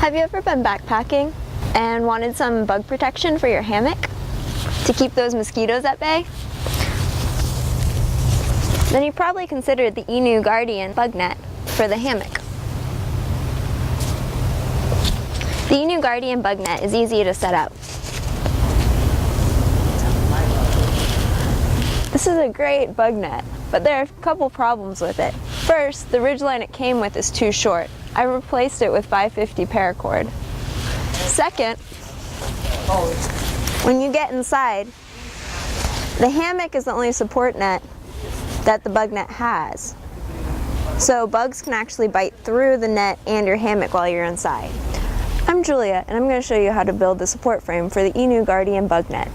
Have you ever been backpacking and wanted some bug protection for your hammock to keep those mosquitoes at bay? Then you probably considered the ENO Guardian Bug Net for the hammock. The ENO Guardian Bug Net is easy to set up. This is a great bug net, but there are a couple problems with it. First, the ridgeline it came with is too short. I replaced it with 550 paracord. Second, when you get inside, the hammock is the only support net that the bug net has. So bugs can actually bite through the net and your hammock while you're inside. I'm Julia, and I'm going to show you how to build the support frame for the ENO Guardian Bug Net.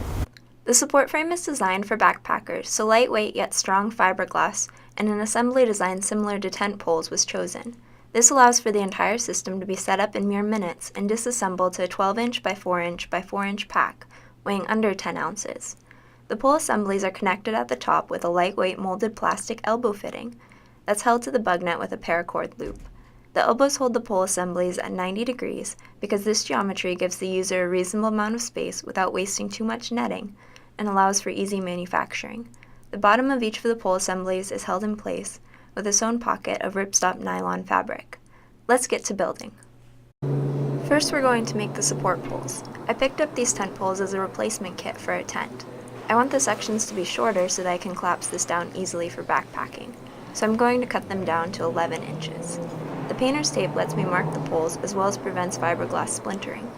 The support frame is designed for backpackers, so lightweight yet strong fiberglass and an assembly design similar to tent poles was chosen. This allows for the entire system to be set up in mere minutes and disassembled to a 12-inch by 4-inch by 4-inch pack, weighing under 10 ounces. The pole assemblies are connected at the top with a lightweight molded plastic elbow fitting that's held to the bug net with a paracord loop. The elbows hold the pole assemblies at 90 degrees because this geometry gives the user a reasonable amount of space without wasting too much netting and allows for easy manufacturing. The bottom of each of the pole assemblies is held in place with a sewn pocket of ripstop nylon fabric. Let's get to building. First, we're going to make the support poles. I picked up these tent poles as a replacement kit for a tent. I want the sections to be shorter so that I can collapse this down easily for backpacking, so I'm going to cut them down to 11 inches. The painter's tape lets me mark the poles as well as prevents fiberglass splintering.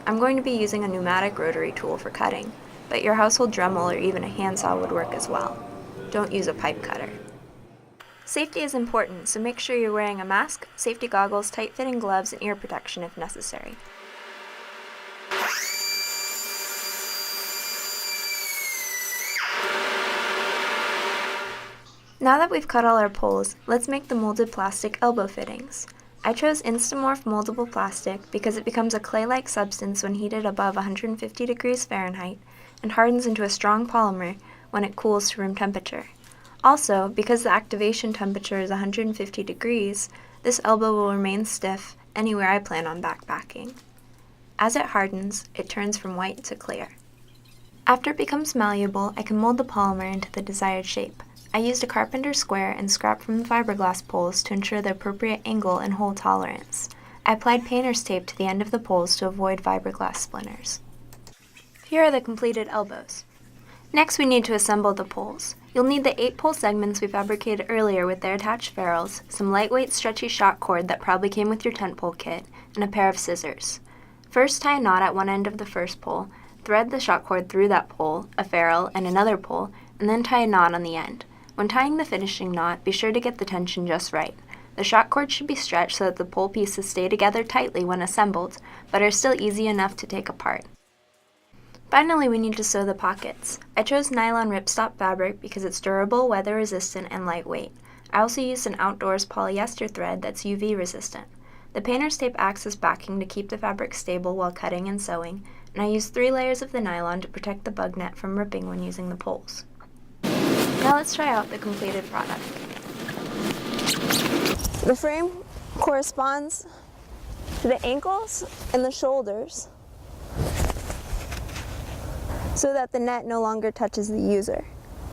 I'm going to be using a pneumatic rotary tool for cutting, but your household Dremel or even a handsaw would work as well. Don't use a pipe cutter. Safety is important, so make sure you're wearing a mask, safety goggles, tight-fitting gloves, and ear protection if necessary. Now that we've cut all our poles, let's make the molded plastic elbow fittings. I chose Instamorph moldable plastic because it becomes a clay-like substance when heated above 150 degrees Fahrenheit and hardens into a strong polymer when it cools to room temperature. Also, because the activation temperature is 150 degrees, this elbow will remain stiff anywhere I plan on backpacking. As it hardens, it turns from white to clear. After it becomes malleable, I can mold the polymer into the desired shape. I used a carpenter square and scrap from the fiberglass poles to ensure the appropriate angle and hole tolerance. I applied painter's tape to the end of the poles to avoid fiberglass splinters. Here are the completed elbows. Next, we need to assemble the poles. You'll need the 8 pole segments we fabricated earlier with their attached ferrules, some lightweight stretchy shot cord that probably came with your tent pole kit, and a pair of scissors. First, tie a knot at one end of the first pole, thread the shot cord through that pole, a ferrule, and another pole, and then tie a knot on the end. When tying the finishing knot, be sure to get the tension just right. The shot cord should be stretched so that the pole pieces stay together tightly when assembled, but are still easy enough to take apart. Finally, we need to sew the pockets. I chose nylon ripstop fabric because it's durable, weather-resistant, and lightweight. I also used an outdoors polyester thread that's UV-resistant. The painter's tape acts as backing to keep the fabric stable while cutting and sewing, and I used 3 layers of the nylon to protect the bug net from ripping when using the poles. Now let's try out the completed product. The frame corresponds to the ankles and the shoulders so that the net no longer touches the user.